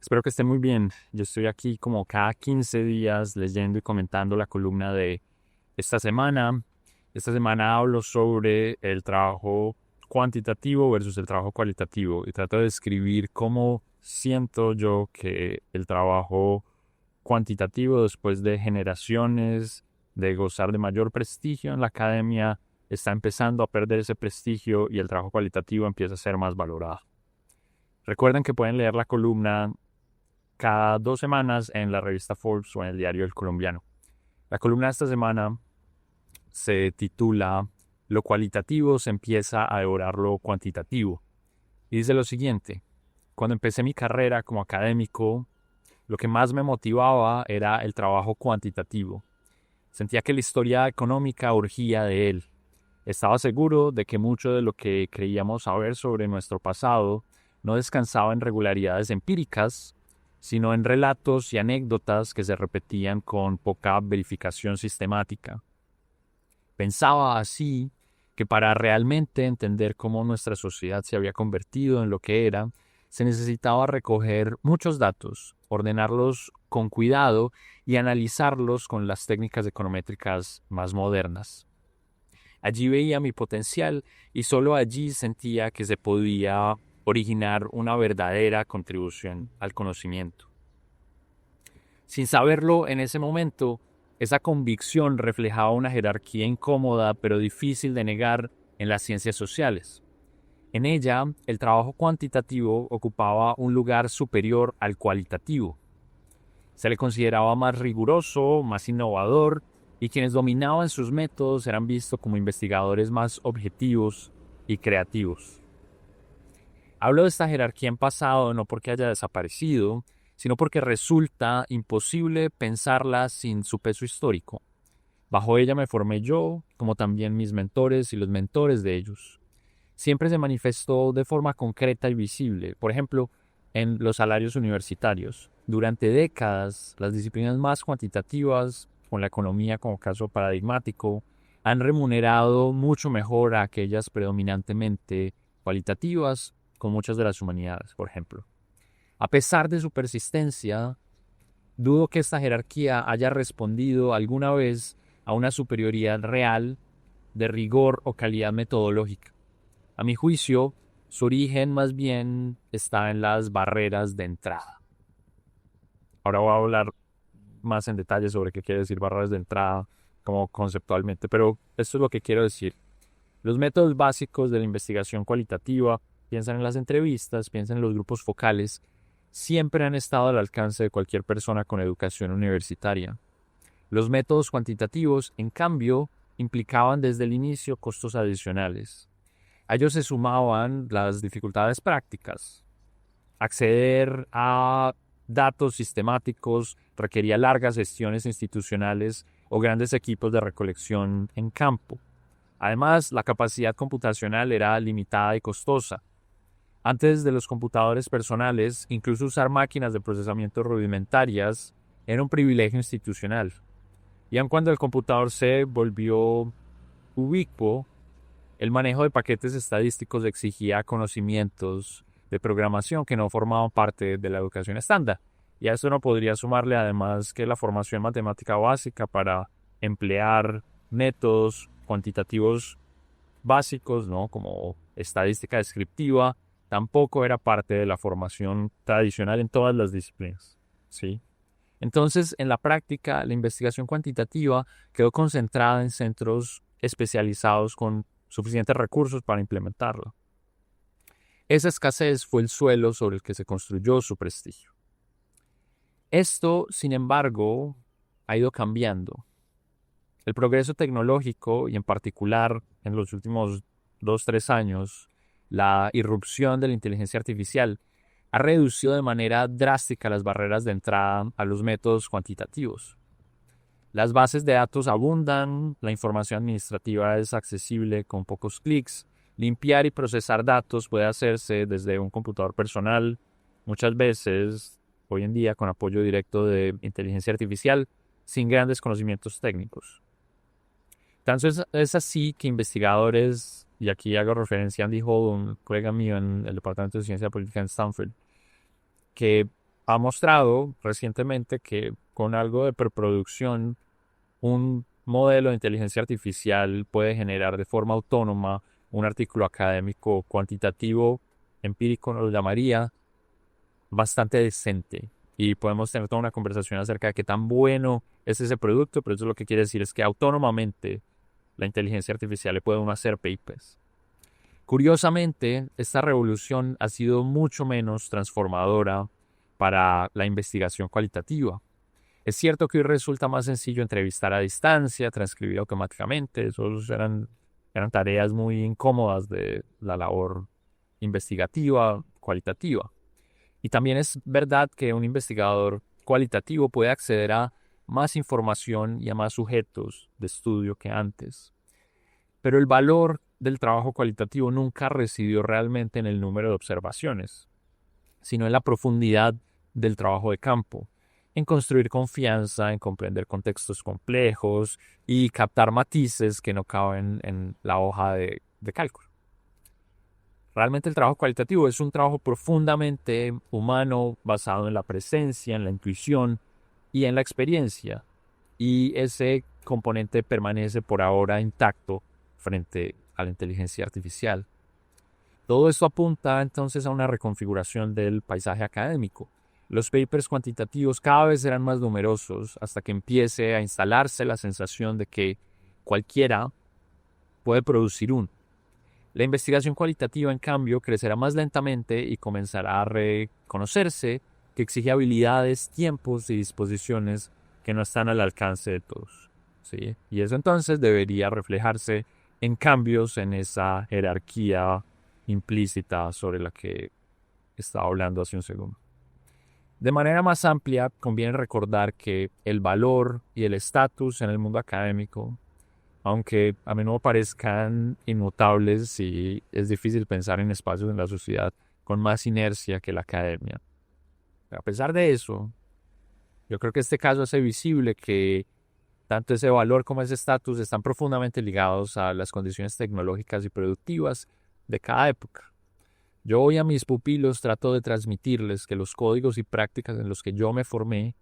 Espero que estén muy bien. Yo estoy aquí como cada 15 días leyendo y comentando la columna de esta semana. Esta semana hablo sobre el trabajo cuantitativo versus el trabajo cualitativo y trato de describir cómo siento yo que el trabajo cuantitativo, después de generaciones de gozar de mayor prestigio en la academia, está empezando a perder ese prestigio y el trabajo cualitativo empieza a ser más valorado. Recuerden que pueden leer la columna cada 2 semanas en la revista Forbes o en el diario El Colombiano. La columna de esta semana se titula "Lo cualitativo se empieza a devorar lo cuantitativo". Y dice lo siguiente: cuando empecé mi carrera como académico, lo que más me motivaba era el trabajo cuantitativo. Sentía que la historia económica urgía de él. Estaba seguro de que mucho de lo que creíamos saber sobre nuestro pasado no descansaba en regularidades empíricas, sino en relatos y anécdotas que se repetían con poca verificación sistemática. Pensaba así que para realmente entender cómo nuestra sociedad se había convertido en lo que era, se necesitaba recoger muchos datos, ordenarlos con cuidado y analizarlos con las técnicas econométricas más modernas. Allí veía mi potencial y solo allí sentía que se podía originar una verdadera contribución al conocimiento. Sin saberlo en ese momento, esa convicción reflejaba una jerarquía incómoda pero difícil de negar en las ciencias sociales. En ella, el trabajo cuantitativo ocupaba un lugar superior al cualitativo. Se le consideraba más riguroso, más innovador, y quienes dominaban sus métodos eran vistos como investigadores más objetivos y creativos. Hablo de esta jerarquía en pasado no porque haya desaparecido, sino porque resulta imposible pensarla sin su peso histórico. Bajo ella me formé yo, como también mis mentores y los mentores de ellos. Siempre se manifestó de forma concreta y visible, por ejemplo, en los salarios universitarios. Durante décadas, las disciplinas más cuantitativas, con la economía como caso paradigmático, han remunerado mucho mejor a aquellas predominantemente cualitativas, con muchas de las humanidades, por ejemplo. A pesar de su persistencia, dudo que esta jerarquía haya respondido alguna vez a una superioridad real de rigor o calidad metodológica. A mi juicio, su origen más bien está en las barreras de entrada. Ahora voy a hablar más en detalle sobre qué quiere decir barreras de entrada, como conceptualmente, pero esto es lo que quiero decir. Los métodos básicos de la investigación cualitativa, piensan en las entrevistas, piensan en los grupos focales, siempre han estado al alcance de cualquier persona con educación universitaria. Los métodos cuantitativos, en cambio, implicaban desde el inicio costos adicionales. A ellos se sumaban las dificultades prácticas. Acceder a datos sistemáticos requería largas gestiones institucionales o grandes equipos de recolección en campo. Además, la capacidad computacional era limitada y costosa. Antes de los computadores personales, incluso usar máquinas de procesamiento rudimentarias era un privilegio institucional. Y aun cuando el computador se volvió ubicuo, el manejo de paquetes estadísticos exigía conocimientos de programación que no formaban parte de la educación estándar. Y a eso no podría sumarle además que la formación matemática básica para emplear métodos cuantitativos básicos, ¿no? Como estadística descriptiva, tampoco era parte de la formación tradicional en todas las disciplinas, ¿sí? Entonces, en la práctica, la investigación cuantitativa quedó concentrada en centros especializados con suficientes recursos para implementarla. Esa escasez fue el suelo sobre el que se construyó su prestigio. Esto, sin embargo, ha ido cambiando. El progreso tecnológico, y en particular en los últimos 2, 3 años, la irrupción de la inteligencia artificial, ha reducido de manera drástica las barreras de entrada a los métodos cuantitativos. Las bases de datos abundan, la información administrativa es accesible con pocos clics, limpiar y procesar datos puede hacerse desde un computador personal, muchas veces, hoy en día, con apoyo directo de inteligencia artificial, sin grandes conocimientos técnicos. Entonces es así que investigadores, y aquí hago referencia a Andy Hall, un colega mío en el Departamento de Ciencia Política en Stanford, que ha mostrado recientemente que con algo de preproducción, un modelo de inteligencia artificial puede generar de forma autónoma un artículo académico cuantitativo, empírico lo llamaría, bastante decente. Y podemos tener toda una conversación acerca de qué tan bueno es ese producto, pero eso lo que quiere decir es que autónomamente la inteligencia artificial le puede uno hacer papers. Curiosamente, esta revolución ha sido mucho menos transformadora para la investigación cualitativa. Es cierto que hoy resulta más sencillo entrevistar a distancia, transcribir automáticamente. Esos eran tareas muy incómodas de la labor investigativa, cualitativa. Y también es verdad que un investigador cualitativo puede acceder a más información y a más sujetos de estudio que antes. Pero el valor del trabajo cualitativo nunca residió realmente en el número de observaciones, sino en la profundidad del trabajo de campo, en construir confianza, en comprender contextos complejos y captar matices que no caben en la hoja de cálculo. Realmente el trabajo cualitativo es un trabajo profundamente humano, basado en la presencia, en la intuición y en la experiencia. Y ese componente permanece por ahora intacto frente a la inteligencia artificial. Todo esto apunta entonces a una reconfiguración del paisaje académico. Los papers cuantitativos cada vez serán más numerosos hasta que empiece a instalarse la sensación de que cualquiera puede producir uno. La investigación cualitativa, en cambio, crecerá más lentamente y comenzará a reconocerse que exige habilidades, tiempos y disposiciones que no están al alcance de todos, ¿sí? Y eso entonces debería reflejarse en cambios en esa jerarquía implícita sobre la que estaba hablando hace un segundo. De manera más amplia, conviene recordar que el valor y el estatus en el mundo académico, aunque a menudo parezcan inmutables y es difícil pensar en espacios en la sociedad con más inercia que la academia. A pesar de eso, yo creo que este caso hace visible que tanto ese valor como ese estatus están profundamente ligados a las condiciones tecnológicas y productivas de cada época. Yo hoy a mis pupilos trato de transmitirles que los códigos y prácticas en los que yo me formé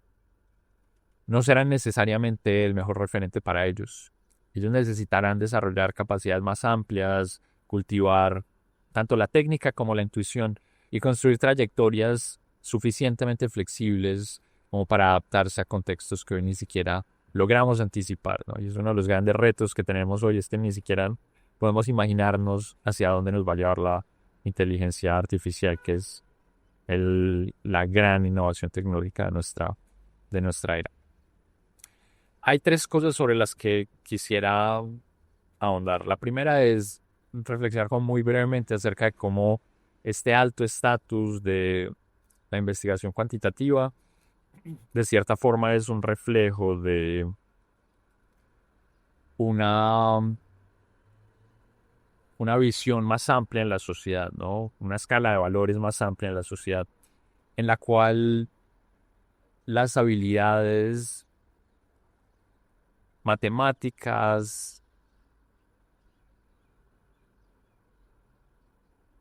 no serán necesariamente el mejor referente para ellos. Ellos necesitarán desarrollar capacidades más amplias, cultivar tanto la técnica como la intuición y construir trayectorias suficientemente flexibles como para adaptarse a contextos que hoy ni siquiera logramos anticipar, ¿no? Y es uno de los grandes retos que tenemos hoy, es que ni siquiera podemos imaginarnos hacia dónde nos va a llevar la inteligencia artificial, que es la gran innovación tecnológica de nuestra era. Hay tres cosas sobre las que quisiera ahondar. La primera es reflexionar muy brevemente acerca de cómo este alto estatus de la investigación cuantitativa de cierta forma es un reflejo de una visión más amplia en la sociedad, ¿no? Una escala de valores más amplia en la sociedad, en la cual las habilidades matemáticas,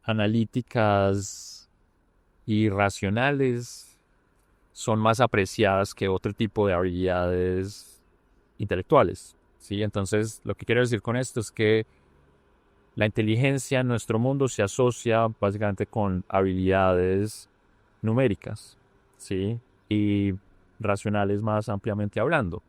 analíticas y racionales son más apreciadas que otro tipo de habilidades intelectuales, ¿sí? Entonces, lo que quiero decir con esto es que la inteligencia en nuestro mundo se asocia básicamente con habilidades numéricas, ¿sí? Y racionales más ampliamente hablando.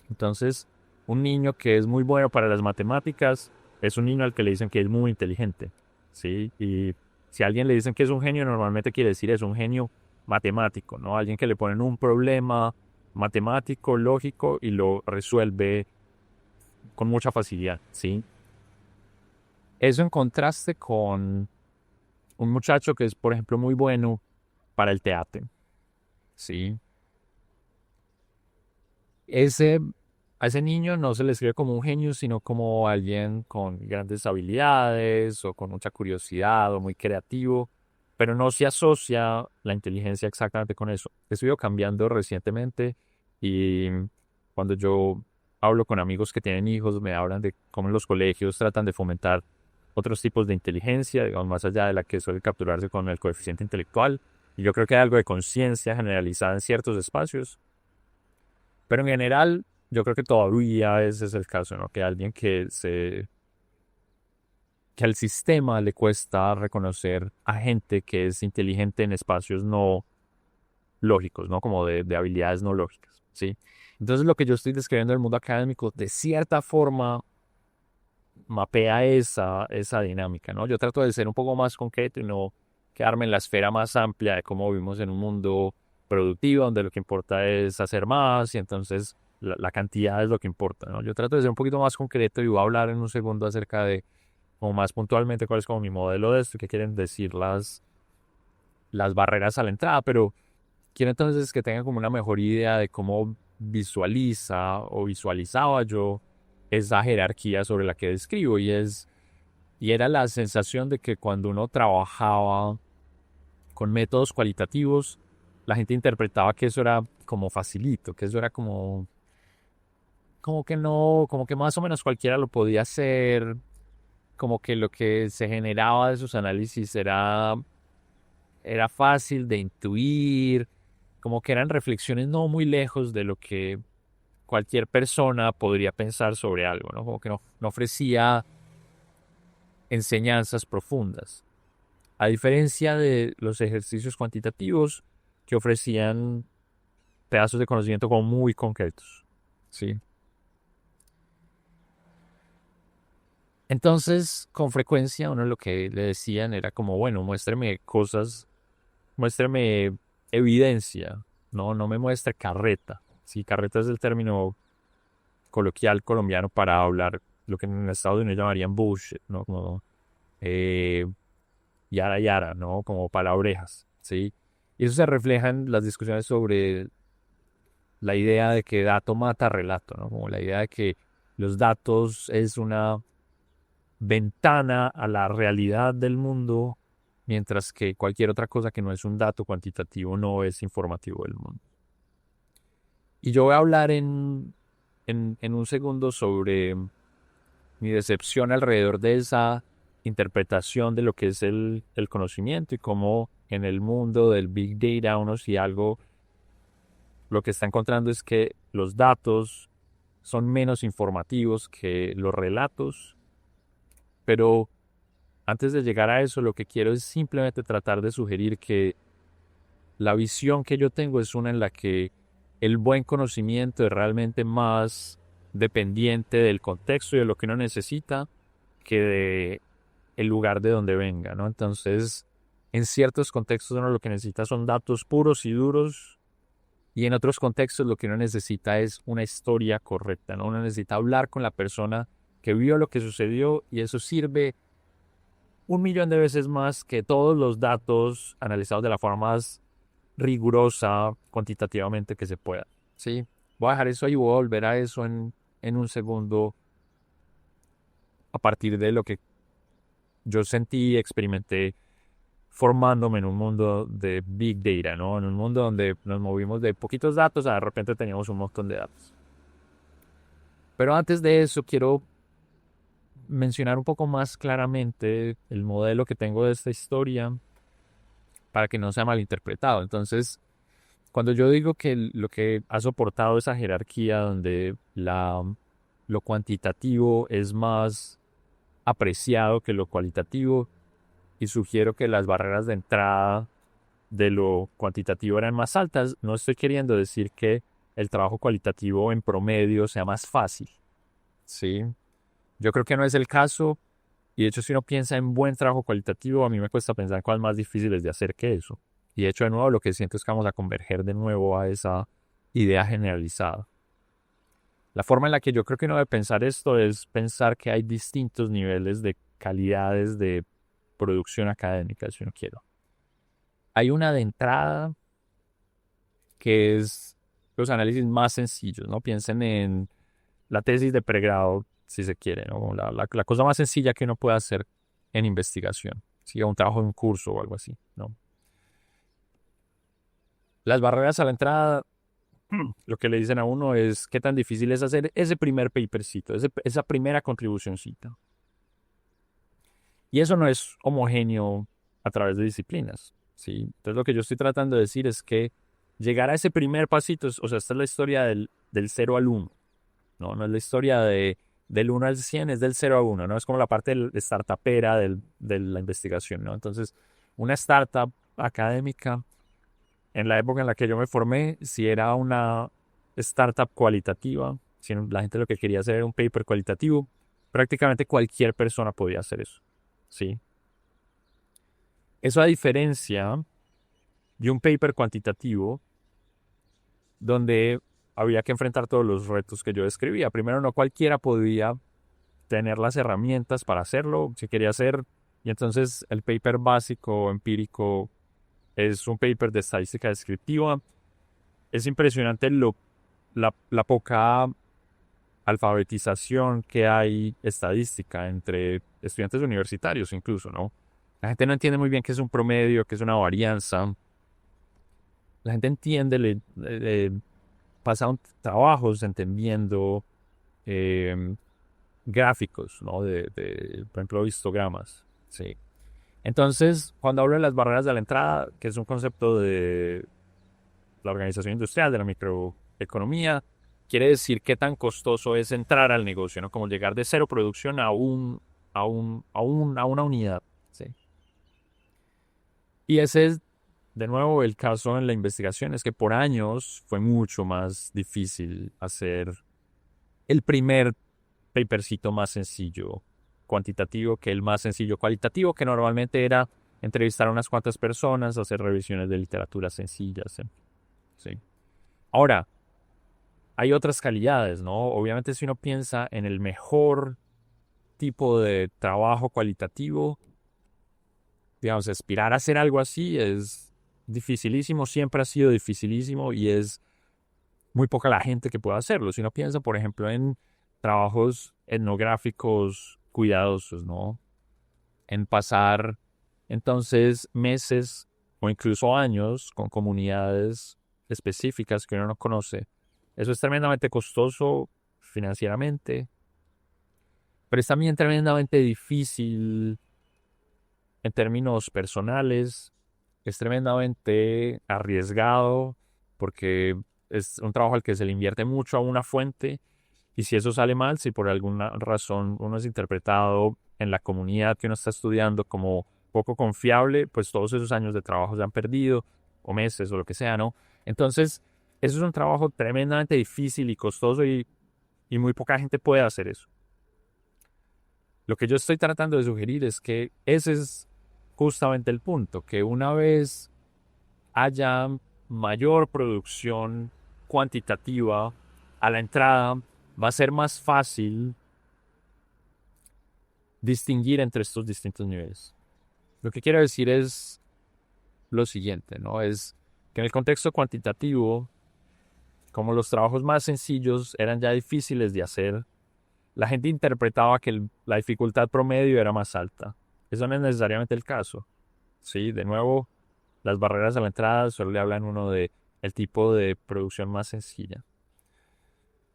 Entonces, un niño que es muy bueno para las matemáticas es un niño al que le dicen que es muy inteligente, ¿sí? Y si a alguien le dicen que es un genio, normalmente quiere decir es un genio matemático, ¿no? Alguien que le ponen un problema matemático, lógico y lo resuelve con mucha facilidad, ¿sí? Eso en contraste con un muchacho que es, por ejemplo, muy bueno para el teatro, ¿sí? A ese niño no se le escribe como un genio, sino como alguien con grandes habilidades o con mucha curiosidad o muy creativo, pero no se asocia la inteligencia exactamente con eso. Eso ha ido cambiando recientemente y cuando yo hablo con amigos que tienen hijos, me hablan de cómo en los colegios tratan de fomentar otros tipos de inteligencia, digamos, más allá de la que suele capturarse con el coeficiente intelectual. Y yo creo que hay algo de conciencia generalizada en ciertos espacios. Pero en general, yo creo que todavía ese es el caso, ¿no? Que alguien que al sistema le cuesta reconocer a gente que es inteligente en espacios no lógicos, ¿no? Como de habilidades no lógicas, ¿sí? Entonces lo que yo estoy describiendo del mundo académico, de cierta forma, mapea esa dinámica, ¿no? Yo trato de ser un poco más concreto y no quedarme en la esfera más amplia de cómo vivimos en un mundo productivo, donde lo que importa es hacer más y entonces la cantidad es lo que importa, ¿no? Yo trato de ser un poquito más concreto y voy a hablar en un segundo acerca de, como más puntualmente, cuál es como mi modelo de esto, qué quieren decir las barreras a la entrada, pero quiero entonces que tengan como una mejor idea de cómo visualiza o visualizaba yo esa jerarquía sobre la que describo y era la sensación de que cuando uno trabajaba con métodos cualitativos, la gente interpretaba que eso era como facilito, que eso era como que no, como que más o menos cualquiera lo podía hacer, como que lo que se generaba de sus análisis era fácil de intuir, como que eran reflexiones no muy lejos de lo que cualquier persona podría pensar sobre algo, ¿no? Como que no ofrecía enseñanzas profundas. A diferencia de los ejercicios cuantitativos que ofrecían pedazos de conocimiento como muy concretos, ¿sí? Entonces, con frecuencia, uno lo que le decían era como, bueno, muéstrame cosas, muéstrame evidencia, no me muestre carreta. Sí, carreta es el término coloquial colombiano para hablar lo que en Estados Unidos llamarían bullshit, ¿no? Como eh, yara yara, ¿no? Como palabrejas, ¿sí? Y eso se refleja en las discusiones sobre la idea de que dato mata relato, ¿no? Como la idea de que los datos es una ventana a la realidad del mundo, mientras que cualquier otra cosa que no es un dato cuantitativo no es informativo del mundo. Y yo voy a hablar en un segundo sobre mi decepción alrededor de esa interpretación de lo que es el conocimiento y cómo en el mundo del Big Data uno si algo lo que está encontrando es que los datos son menos informativos que los relatos, pero antes de llegar a eso lo que quiero es simplemente tratar de sugerir que la visión que yo tengo es una en la que el buen conocimiento es realmente más dependiente del contexto y de lo que uno necesita que de el lugar de donde venga, ¿no? Entonces, en ciertos contextos uno lo que necesita son datos puros y duros y en otros contextos lo que uno necesita es una historia correcta, ¿no? Uno necesita hablar con la persona que vio lo que sucedió y eso sirve 1 millón de veces más que todos los datos analizados de la forma más rigurosa cuantitativamente que se pueda, ¿sí? Voy a dejar eso ahí y voy a volver a eso en un segundo a partir de lo que yo sentí y experimenté formándome en un mundo de Big Data, ¿no? En un mundo donde nos movimos de poquitos datos a de repente teníamos un montón de datos. Pero antes de eso quiero mencionar un poco más claramente el modelo que tengo de esta historia para que no sea malinterpretado. Entonces, cuando yo digo que lo que ha soportado esa jerarquía donde lo cuantitativo es más apreciado que lo cualitativo y sugiero que las barreras de entrada de lo cuantitativo eran más altas, no estoy queriendo decir que el trabajo cualitativo en promedio sea más fácil, ¿sí? Yo creo que no es el caso y de hecho si uno piensa en buen trabajo cualitativo, a mí me cuesta pensar cuál es más difícil es de hacer que eso. Y de hecho de nuevo lo que siento es que vamos a converger de nuevo a esa idea generalizada. La forma en la que yo creo que uno debe pensar esto es pensar que hay distintos niveles de calidades de producción académica, si uno quiere. Hay una de entrada que es los análisis más sencillos, ¿no? Piensen en la tesis de pregrado, si se quiere, ¿no? La cosa más sencilla que uno puede hacer en investigación, si un trabajo de un curso o algo así, ¿no? Las barreras a la entrada, lo que le dicen a uno es qué tan difícil es hacer ese primer papercito, esa primera contribucioncita. Y eso no es homogéneo a través de disciplinas. ¿sí? Entonces lo que yo estoy tratando de decir es que llegar a ese primer pasito, o sea, esta es la historia del 0 al 1, ¿no? No es la historia del 1 al 100, es del 0 a 1, ¿no? Es como la parte startupera de la investigación, ¿no? Entonces, una startup académica, en la época en la que yo me formé, si era una startup cualitativa, si la gente lo que quería hacer era un paper cualitativo, prácticamente cualquier persona podía hacer eso, ¿sí? Eso a diferencia de un paper cuantitativo donde había que enfrentar todos los retos que yo describía. Primero, no cualquiera podía tener las herramientas para hacerlo, si quería hacer, y entonces el paper básico empírico es un paper de estadística descriptiva. Es impresionante la poca alfabetización que hay estadística entre estudiantes universitarios incluso, ¿no? La gente no entiende muy bien qué es un promedio, qué es una varianza. La gente entiende, pasan trabajos entendiendo eh, gráficos, ¿no? Por ejemplo, histogramas, ¿sí? Entonces, cuando hablo de las barreras de la entrada, que es un concepto de la organización industrial, de la microeconomía, quiere decir qué tan costoso es entrar al negocio, ¿no? Como llegar de cero producción a una unidad, ¿sí? Y ese es, de nuevo, el caso en la investigación, es que por años fue mucho más difícil hacer el primer papercito más sencillo cuantitativo que el más sencillo cualitativo, que normalmente era entrevistar a unas cuantas personas, hacer revisiones de literatura sencillas, ¿sí? Ahora, hay otras calidades, ¿no? Obviamente si uno piensa en el mejor tipo de trabajo cualitativo, digamos, aspirar a hacer algo así es dificilísimo, siempre ha sido dificilísimo y es muy poca la gente que pueda hacerlo. Si uno piensa, por ejemplo, en trabajos etnográficos cuidadosos, ¿no? En pasar entonces meses o incluso años con comunidades específicas que uno no conoce. Eso es tremendamente costoso financieramente, pero es también tremendamente difícil en términos personales, es tremendamente arriesgado porque es un trabajo al que se le invierte mucho a una fuente y si eso sale mal, si por alguna razón uno es interpretado en la comunidad que uno está estudiando como poco confiable, pues todos esos años de trabajo se han perdido, o meses, o lo que sea, ¿no? Entonces, eso es un trabajo tremendamente difícil y costoso y muy poca gente puede hacer eso. Lo que yo estoy tratando de sugerir es que ese es justamente el punto, que una vez haya mayor producción cuantitativa a la entrada, va a ser más fácil distinguir entre estos distintos niveles. Lo que quiero decir es lo siguiente, ¿no? Es que en el contexto cuantitativo, como los trabajos más sencillos eran ya difíciles de hacer, la gente interpretaba que la dificultad promedio era más alta. Eso no es necesariamente el caso. Sí, de nuevo, las barreras a la entrada solo le hablan uno de el tipo de producción más sencilla.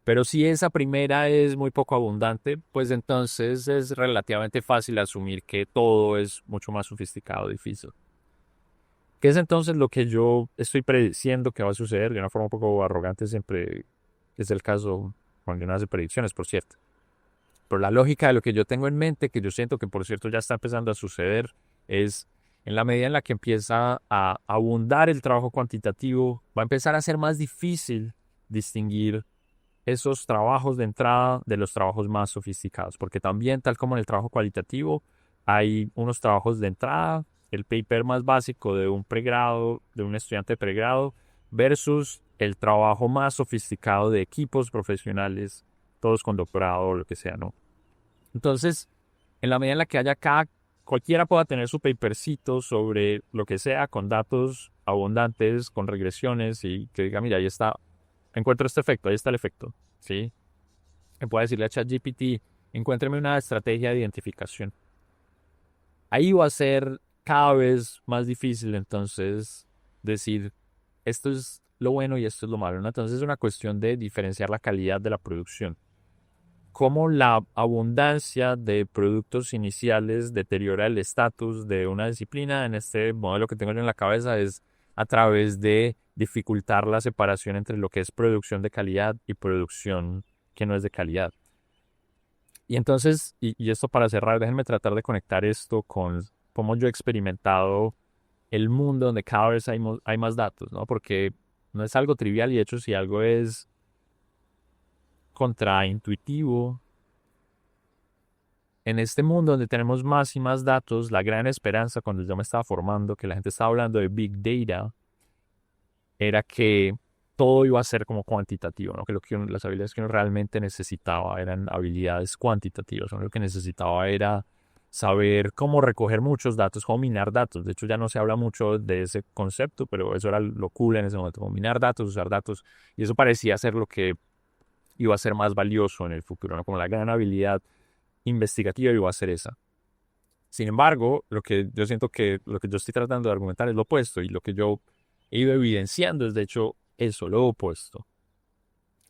Pero si esa primera es muy poco abundante, pues entonces es relativamente fácil asumir que todo es mucho más sofisticado, difícil. ¿Qué es entonces lo que yo estoy prediciendo que va a suceder? De una forma un poco arrogante siempre es el caso cuando uno hace predicciones, por cierto. Pero la lógica de lo que yo tengo en mente, que yo siento que por cierto ya está empezando a suceder, es en la medida en la que empieza a abundar el trabajo cuantitativo, va a empezar a ser más difícil distinguir esos trabajos de entrada de los trabajos más sofisticados, porque también, tal como en el trabajo cualitativo, hay unos trabajos de entrada, el paper más básico de un pregrado, de un estudiante de pregrado, versus el trabajo más sofisticado de equipos profesionales, todos con doctorado o lo que sea, ¿no? Entonces, en la medida en la que haya cualquiera pueda tener su papercito sobre lo que sea, con datos abundantes, con regresiones y que diga, mira, ahí está, encuentro este efecto, ahí está el efecto, ¿sí? Me puede decirle a ChatGPT, encuéntreme una estrategia de identificación. Ahí va a ser cada vez más difícil entonces decir, esto es lo bueno y esto es lo malo, ¿no? Entonces es una cuestión de diferenciar la calidad de la producción. cómo la abundancia de productos iniciales deteriora el estatus de una disciplina. En este modelo que tengo yo en la cabeza es a través de dificultar la separación entre lo que es producción de calidad y producción que no es de calidad. Y entonces, y esto para cerrar, déjenme tratar de conectar esto con cómo yo he experimentado el mundo donde cada vez hay más datos, ¿no? Porque no es algo trivial y de hecho si algo es contraintuitivo, en este mundo donde tenemos más y más datos, la gran esperanza cuando yo me estaba formando, que la gente estaba hablando de Big Data, era que todo iba a ser como cuantitativo, ¿no? Que las habilidades que uno realmente necesitaba eran habilidades cuantitativas. Uno lo que necesitaba era saber cómo recoger muchos datos, cómo minar datos. De hecho, ya no se habla mucho de ese concepto, pero eso era lo cool en ese momento, como minar datos, usar datos. Y eso parecía ser lo que iba a ser más valioso en el futuro, ¿no? Como la gran habilidad investigativa iba a ser esa. Sin embargo, lo que yo siento que lo que yo estoy tratando de argumentar es lo opuesto y lo que yo he ido evidenciando es de hecho eso, lo opuesto.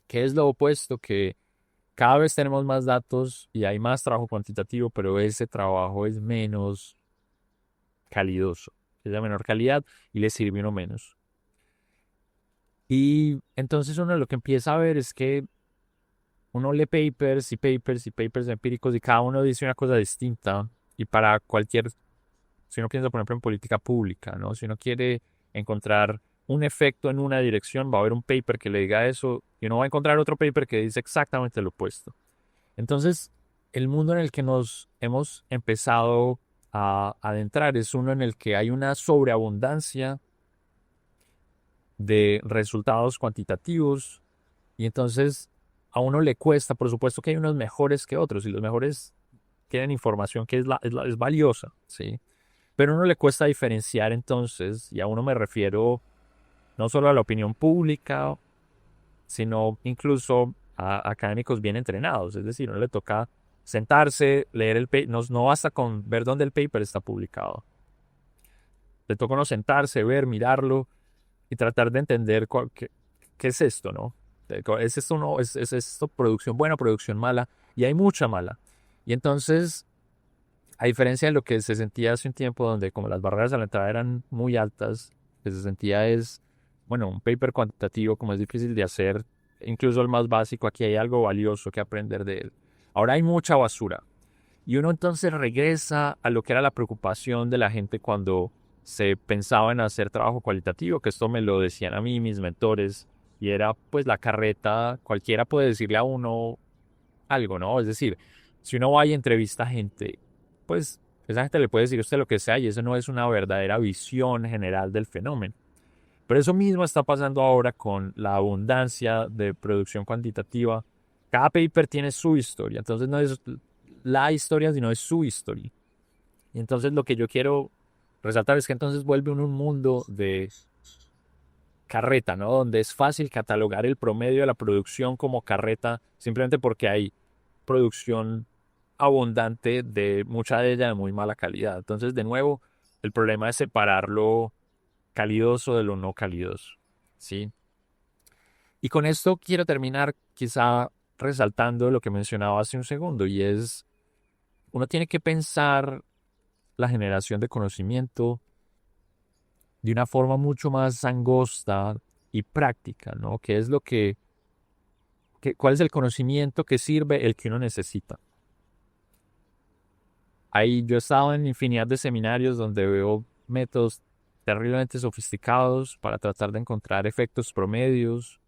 ¿Qué es lo opuesto? Que cada vez tenemos más datos y hay más trabajo cuantitativo, pero ese trabajo es menos calidoso, es de menor calidad y le sirve uno menos. Y entonces uno lo que empieza a ver es que uno lee papers y papers y papers empíricos y cada uno dice una cosa distinta. Y para cualquier, si uno piensa por ejemplo en política pública, ¿no? Si uno quiere encontrar un efecto en una dirección, va a haber un paper que le diga eso y uno va a encontrar otro paper que dice exactamente lo opuesto. Entonces, el mundo en el que nos hemos empezado a adentrar es uno en el que hay una sobreabundancia de resultados cuantitativos y entonces a uno le cuesta, por supuesto que hay unos mejores que otros y los mejores tienen información que es valiosa, ¿sí? Pero a uno le cuesta diferenciar entonces, y a uno me refiero no solo a la opinión pública, sino incluso a académicos bien entrenados, es decir, a uno le toca sentarse, leer el paper, no basta con ver dónde el paper está publicado. Le toca a uno sentarse, ver, mirarlo y tratar de entender qué es esto, ¿no? ¿Es esto, no? ¿Es esto producción buena, producción mala? Y hay mucha mala. Y entonces, a diferencia de lo que se sentía hace un tiempo, donde como las barreras a la entrada eran muy altas, lo que se sentía es, bueno, un paper cuantitativo como es difícil de hacer, incluso el más básico, aquí hay algo valioso que aprender de él. Ahora hay mucha basura. Y uno entonces regresa a lo que era la preocupación de la gente cuando se pensaba en hacer trabajo cualitativo, que esto me lo decían a mí mis mentores, y era pues la carreta, cualquiera puede decirle a uno algo, ¿no? Es decir, si uno va y entrevista a gente, pues esa gente le puede decir a usted lo que sea y eso no es una verdadera visión general del fenómeno. Pero eso mismo está pasando ahora con la abundancia de producción cuantitativa. Cada paper tiene su historia, entonces no es la historia, sino es su historia. Y entonces lo que yo quiero resaltar es que entonces vuelve un mundo de carreta, ¿no? Donde es fácil catalogar el promedio de la producción como carreta simplemente porque hay producción abundante de mucha de ella de muy mala calidad. Entonces, de nuevo, el problema es separar lo calidoso de lo no calidoso, ¿sí? Y con esto quiero terminar quizá resaltando lo que mencionaba hace un segundo y es, uno tiene que pensar la generación de conocimiento de una forma mucho más angosta y práctica, ¿no? ¿Qué es cuál es el conocimiento que sirve el que uno necesita? Ahí yo he estado en infinidad de seminarios donde veo métodos terriblemente sofisticados para tratar de encontrar efectos promedios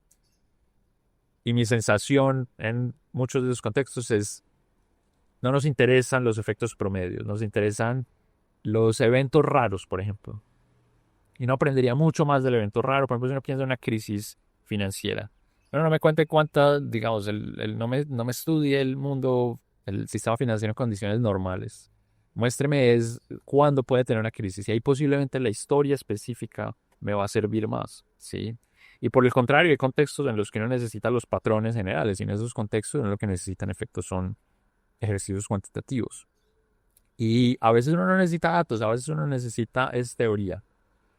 y mi sensación en muchos de esos contextos es no nos interesan los efectos promedios, nos interesan los eventos raros, por ejemplo. Y no aprendería mucho más del evento raro. Por ejemplo, si uno piensa en una crisis financiera. Bueno, no me cuente cuánta, digamos, no me estudie el mundo, el sistema financiero en condiciones normales. Muéstreme es cuándo puede tener una crisis. Y ahí posiblemente la historia específica me va a servir más, ¿sí? Y por el contrario, hay contextos en los que uno necesita los patrones generales. Y en esos contextos uno lo que necesita en efecto son ejercicios cuantitativos. Y a veces uno no necesita datos, a veces uno necesita es teoría.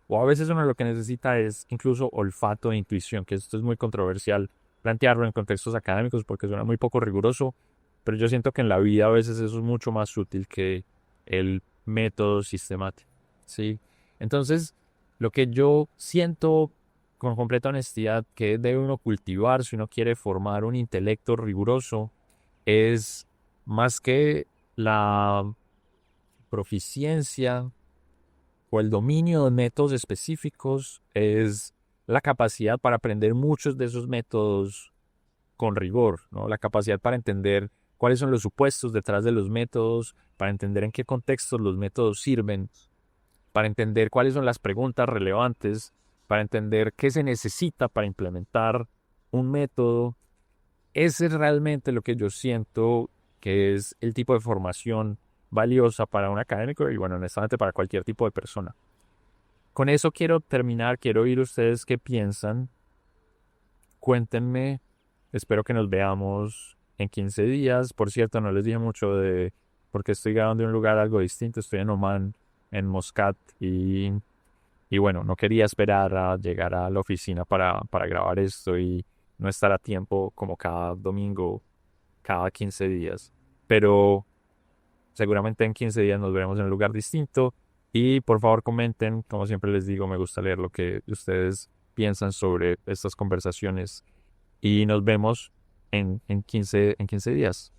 O a veces uno lo que necesita es incluso olfato e intuición, que esto es muy controversial plantearlo en contextos académicos porque suena muy poco riguroso, pero yo siento que en la vida a veces eso es mucho más útil que el método sistemático, ¿sí? Entonces, lo que yo siento con completa honestidad que debe uno cultivar si uno quiere formar un intelecto riguroso es más que la proficiencia o el dominio de métodos específicos, es la capacidad para aprender muchos de esos métodos con rigor, ¿no? La capacidad para entender cuáles son los supuestos detrás de los métodos, para entender en qué contextos los métodos sirven, para entender cuáles son las preguntas relevantes, para entender qué se necesita para implementar un método. Ese es realmente lo que yo siento que es el tipo de formación valiosa para un académico y, bueno, honestamente para cualquier tipo de persona. Con eso quiero terminar, quiero oír ustedes qué piensan. Cuéntenme, espero que nos veamos en 15 días. Por cierto, no les dije mucho de porque estoy grabando en un lugar algo distinto. Estoy en Oman, en Muscat, y bueno, no quería esperar a llegar a la oficina para grabar esto y no estar a tiempo como cada domingo, cada 15 días. Pero seguramente en 15 días nos veremos en un lugar distinto. Y por favor comenten, como siempre les digo, me gusta leer lo que ustedes piensan sobre estas conversaciones. Y nos vemos en 15 días.